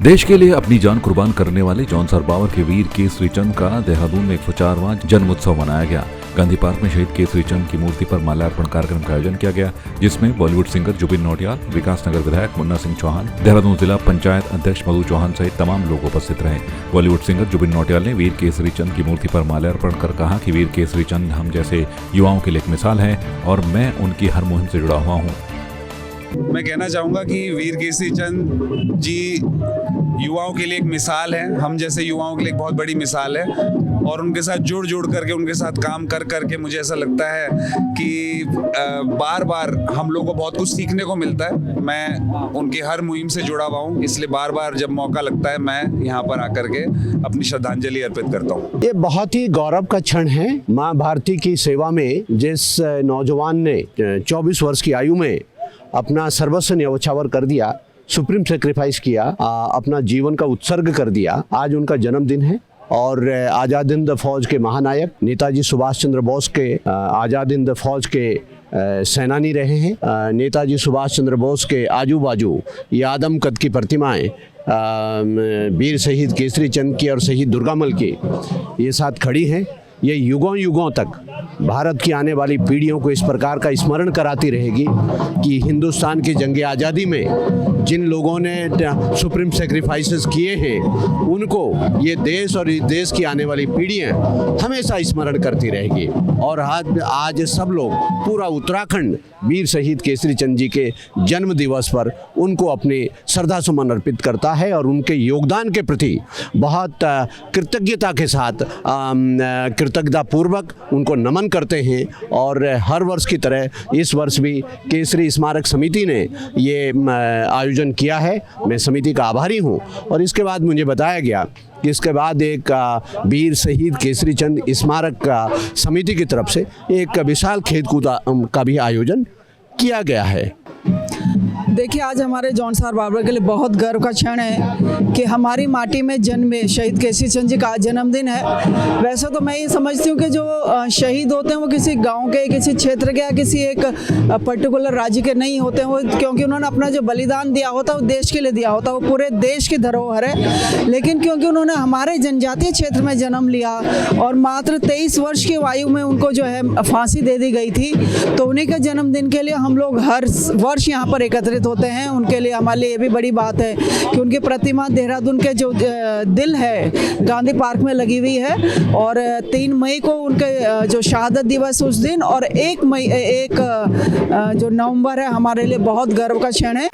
देश के लिए अपनी जान कुर्बान करने वाले जॉन सरबावर के वीर केसरी चंद का देहरादून में 104वां जन्म उत्सव मनाया गया। गांधी पार्क में शहीद केसरी चंद की मूर्ति पर माल्यार्पण कार्यक्रम का आयोजन किया गया, जिसमें बॉलीवुड सिंगर जुबिन नौटियाल, विकासनगर विधायक मुन्ना सिंह चौहान, देहरादून जिला पंचायत अध्यक्ष मधु चौहान सहित तमाम लोग उपस्थित रहे। बॉलीवुड सिंगर जुबिन नौटियाल ने वीर केसरी चंद की मूर्ति पर माल्यार्पण कर कहा कि वीर केसरी चंद हम जैसे युवाओं के लिए एक मिसाल है और मैं उनकी हर मुहिम से जुड़ा हुआ हूँ। मैं कहना चाहूँगा कि वीर केसरी चंद जी युवाओं के लिए एक मिसाल है, हम जैसे युवाओं के लिए एक बहुत बड़ी मिसाल है और उनके साथ जुड़ करके उनके साथ काम कर के मुझे ऐसा लगता है कि बार बार हम लोग को बहुत कुछ सीखने को मिलता है। मैं उनकी हर मुहिम से जुड़ा हुआ हूँ, इसलिए बार बार जब मौका लगता है मैं यहाँ पर आकर के अपनी श्रद्धांजलि अर्पित करता हूँ। ये बहुत ही गौरव का क्षण है। माँ भारती की सेवा में जिस नौजवान ने 24 वर्ष की आयु में अपना सर्वस्व न्यौछावर कर दिया, सुप्रीम सेक्रीफाइस किया, अपना जीवन का उत्सर्ग कर दिया, आज उनका जन्मदिन है। और आज़ाद हिंद फौज के महानायक नेताजी सुभाष चंद्र बोस के आज़ाद हिंद फौज के सेनानी रहे हैं। नेताजी सुभाष चंद्र बोस के आजू बाजू ये आदम कद की प्रतिमाएं वीर शहीद केसरी चंद की और शहीद दुर्गामल की ये साथ खड़ी हैं। ये युगों युगों तक भारत की आने वाली पीढ़ियों को इस प्रकार का स्मरण कराती रहेगी कि हिंदुस्तान की जंग आज़ादी में जिन लोगों ने सुप्रीम सेक्रीफाइसेस किए हैं उनको ये देश और इस देश की आने वाली पीढ़ियां हमेशा स्मरण करती रहेगी। और आज सब लोग पूरा उत्तराखंड वीर शहीद केसरी चंद जी के जन्म दिवस पर उनको अपने श्रद्धा सुमन अर्पित करता है और उनके योगदान के प्रति बहुत कृतज्ञता के साथ कृतज्ञतापूर्वक उनको नमन करते हैं। और हर वर्ष की तरह इस वर्ष भी केसरी स्मारक समिति ने ये आयोजन किया है। मैं समिति का आभारी हूँ। और इसके बाद मुझे बताया गया कि इसके बाद एक वीर शहीद केसरी चंद स्मारक का समिति की तरफ से एक विशाल खेलकूद का भी आयोजन किया गया है। देखिए, आज हमारे जॉन सरबावर के लिए बहुत गर्व का क्षण है कि हमारी माटी में जन्मे शहीद केसरी चंद जी का आज जन्मदिन है। वैसे तो मैं ये समझती हूँ कि जो शहीद होते हैं वो किसी गांव के, किसी क्षेत्र के या किसी एक पर्टिकुलर राज्य के नहीं होते हैं, वो क्योंकि उन्होंने अपना जो बलिदान दिया होता है वो देश के लिए दिया होता है, वो पूरे देश की धरोहर है। लेकिन क्योंकि उन्होंने हमारे जनजातीय क्षेत्र में जन्म लिया और मात्र 23 वर्ष की आयु में उनको जो है फांसी दे दी गई थी, तो उन्हीं के जन्मदिन के लिए हम लोग हर वर्ष यहाँ पर एकत्रित होते हैं। उनके लिए हमारे लिए ये भी बड़ी बात है कि उनकी प्रतिमा देहरादून के जो दिल है गांधी पार्क में लगी हुई है और 3 मई को उनके जो शहादत दिवस उस दिन और 1 जो नवंबर है हमारे लिए बहुत गर्व का क्षण है।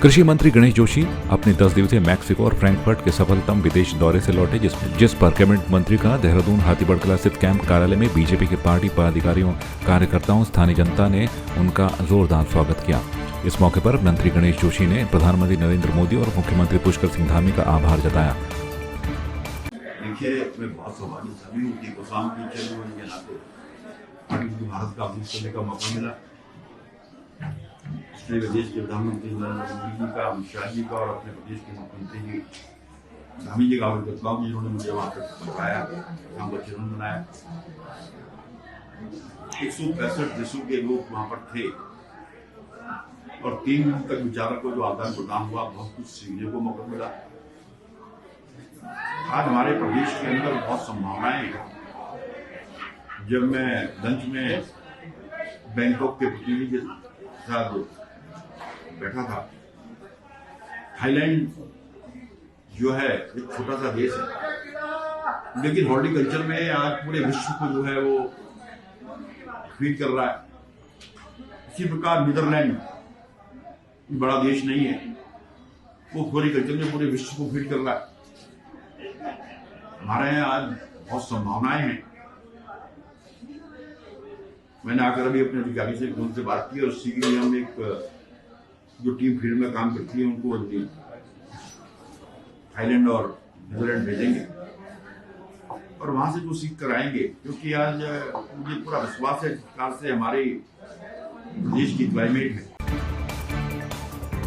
कृषि मंत्री गणेश जोशी अपने 10 दिवसीय मैक्सिको और फ्रैंकफर्ट के सफलतम विदेश दौरे से लौटे, जिस पर कैबिनेट मंत्री का देहरादून हाथीबड़कला स्थित कैंप कार्यालय में बीजेपी के पार्टी पदाधिकारियों, कार्यकर्ताओं, स्थानीय जनता ने उनका जोरदार स्वागत किया। इस मौके पर मंत्री गणेश जोशी ने प्रधानमंत्री नरेंद्र मोदी और मुख्यमंत्री पुष्कर सिंह धामी का आभार जताया। देखिए, मैं बहुत सौभाग्यशाली हूँ कि गोस्वामी की चरण होने के नाते भारत का अभिषेक करने का मौका मिला। इसलिए देश के प्रधानमंत्री नरेंद्र मोदी जी का, अमित शाह जी का और अपने प्रदेश के मुख्यमंत्री जी धामी जी का आभार करता हूँ जिन्होंने मुझे वहाँ तक पहुँचाया, काम का चरण बनाया। 165 देशों के लोग वहाँ पर थे और 3 दिन तक विचारों को जो आदान प्रदान हुआ, बहुत कुछ सीखने को मौका मिला। आज हमारे प्रदेश के अंदर बहुत संभावनाएं हैं। जब मैं लंच में बैंकॉक के प्रतिनिधि के साथ बैठा था, थाईलैंड जो है एक छोटा सा देश है लेकिन हॉर्टिकल्चर में आज पूरे विश्व को जो है वो फीड कर रहा है। इसी प्रकार नीदरलैंड बड़ा देश नहीं है, वो फ्लोरिकल्चर में पूरे विश्व को फीड कर रहा है। हमारे यहाँ आज बहुत संभावनाएं हैं। मैंने आकर अभी अपने अधिकारी से फोन से बात की और उसी के लिए हम एक जो टीम फील्ड में काम करती है उनको थाईलैंड और न्यूजीलैंड भेजेंगे और वहां से जो सीख कर आएंगे, क्योंकि आज मुझे पूरा विश्वास है जिस प्रकार से हमारे देश की क्लाइमेट है।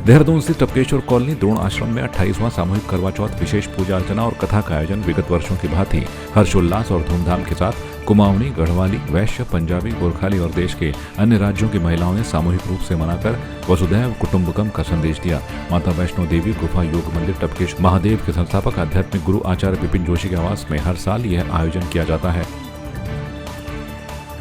देहरादून स्थित टपकेश्वर कॉलोनी द्रोण आश्रम में 28वां सामूहिक करवा चौथ विशेष पूजा अर्चना और कथा का आयोजन विगत वर्षों की भांति हर्षोल्लास और धूमधाम के साथ कुमाऊनी, गढ़वाली, वैश्य, पंजाबी, गोरखाली और देश के अन्य राज्यों की महिलाओं ने सामूहिक रूप से मनाकर वसुधैव कुटुंबकम का संदेश दिया। माता वैष्णो देवी गुफा योग मंदिर टपकेश महादेव के संस्थापक आध्यात्मिक गुरु आचार्य विपिन जोशी के आवास में हर साल यह आयोजन किया जाता है।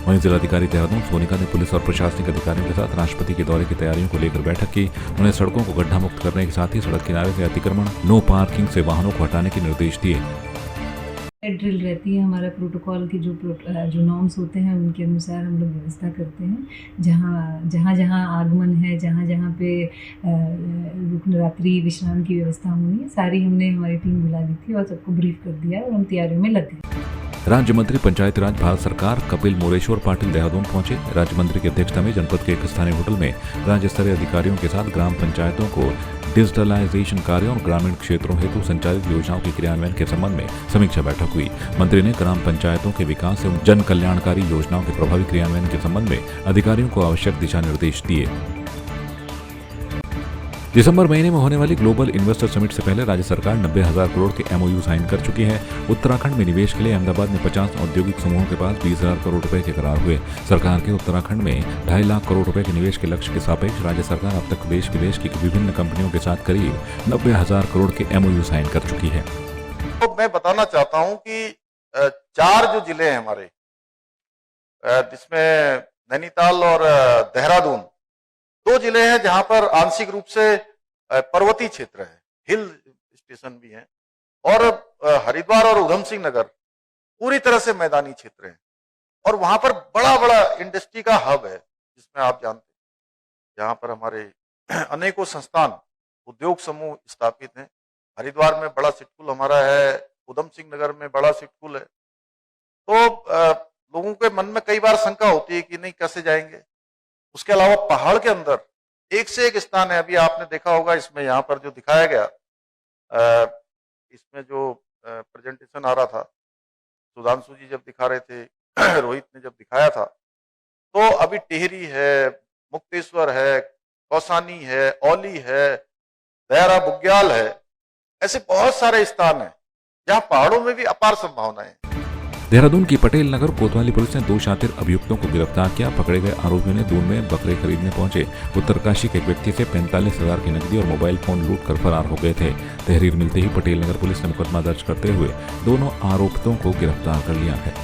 वहीं जिलाधिकारी देहरादून सोनिका ने पुलिस और प्रशासनिक अधिकारियों के साथ राष्ट्रपति के दौरे की तैयारियों को लेकर बैठक की। उन्हें सड़कों को गड्ढा मुक्त करने के साथ ही सड़क किनारे से अतिक्रमण, नो पार्किंग से वाहनों को हटाने के निर्देश दिए। ड्रिल रहती है, हमारा प्रोटोकॉल के जो नॉर्म्स होते हैं उनके अनुसार हम लोग व्यवस्था करते हैं। जहाँ आगमन है, जहाँ पे रात्रि विश्राम की व्यवस्था होनी है, सारी हमने हमारी टीम बुला दी थी और सबको ब्रीफ कर दिया और हम तैयारियों में लग गए। राज्य मंत्री पंचायती राज भारत सरकार कपिल मोरेश्वर पाटिल देहरादून पहुंचे। राज्य मंत्री की अध्यक्षता में जनपद के एक स्थानीय होटल में राज्य स्तरीय अधिकारियों के साथ ग्राम पंचायतों को डिजिटलाइजेशन कार्य और ग्रामीण क्षेत्रों हेतु संचालित योजनाओं के क्रियान्वयन के संबंध में समीक्षा बैठक हुई। मंत्री ने ग्राम पंचायतों के विकास एवं जन कल्याणकारी योजनाओं के प्रभावी क्रियान्वयन के संबंध में अधिकारियों को आवश्यक दिशा निर्देश दिए। दिसंबर महीने में होने वाली ग्लोबल इन्वेस्टर समिट से पहले राज्य सरकार 90,000 करोड़ के MOU साइन कर चुकी है। उत्तराखंड में निवेश के लिए अहमदाबाद में 50 औद्योगिक समूहों के पास 20,000 करोड़ रुपए के करार हुए। सरकार के उत्तराखंड में 2.5 लाख करोड़ रुपए के निवेश के लक्ष्य के सापेक्ष राज्य सरकार अब तक देश विदेश की विभिन्न कंपनियों के साथ करीब 90,000 करोड़ के MOU साइन कर चुकी है। तो मैं बताना चाहता हूं कि 4 जो जिले हैं हमारे, जिसमें नैनीताल और देहरादून 2 जिले हैं जहां पर आंशिक रूप से पर्वतीय क्षेत्र है, हिल स्टेशन भी हैं, और हरिद्वार और उधम सिंह नगर पूरी तरह से मैदानी क्षेत्र है। और वहां पर बड़ा बड़ा इंडस्ट्री का हब है, जिसमें आप जानते हैं जहां पर हमारे अनेकों संस्थान, उद्योग समूह स्थापित हैं। हरिद्वार में बड़ा सिटकुल हमारा है, उधम सिंह नगर में बड़ा सिटकुल है। तो लोगों के मन में कई बार शंका होती है कि नहीं कैसे जाएंगे। उसके अलावा पहाड़ के अंदर एक से एक स्थान है। अभी आपने देखा होगा इसमें, यहाँ पर जो दिखाया गया, इसमें जो प्रेजेंटेशन आ रहा था, सुधांशु जी जब दिखा रहे थे, रोहित ने जब दिखाया था, तो अभी टिहरी है, मुक्तेश्वर है, कौसानी है, औली है, दयारा बुग्याल है, ऐसे बहुत सारे स्थान हैं जहाँ पहाड़ों में भी अपार संभावनाएं हैं। देहरादून की पटेल नगर कोतवाली पुलिस ने 2 शातिर अभियुक्तों को गिरफ्तार किया। पकड़े गए आरोपियों ने दून में बकरे खरीदने पहुंचे उत्तरकाशी के एक व्यक्ति से 45,000 की नकदी और मोबाइल फोन लूट कर फरार हो गए थे। तहरीर मिलते ही पटेल नगर पुलिस ने मुकदमा दर्ज करते हुए दोनों आरोपितों को गिरफ्तार कर लिया है।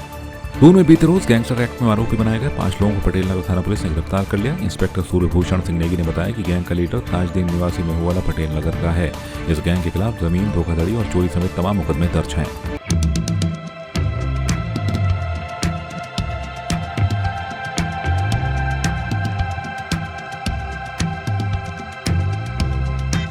दून में बीते रोज गैंगस्टर एक्ट में आरोपी बनाए गए 5 लोगों को पटेल नगर थाना पुलिस ने गिरफ्तार कर लिया। इंस्पेक्टर सूर्यभूषण सिंह नेगी ने बताया कि गैंग का लीडर ताजदीन निवासी महुवाला पटेल नगर का है। इस गैंग के खिलाफ जमीन, धोखाधड़ी और चोरी समेत तमाम मुकदमे दर्ज हैं।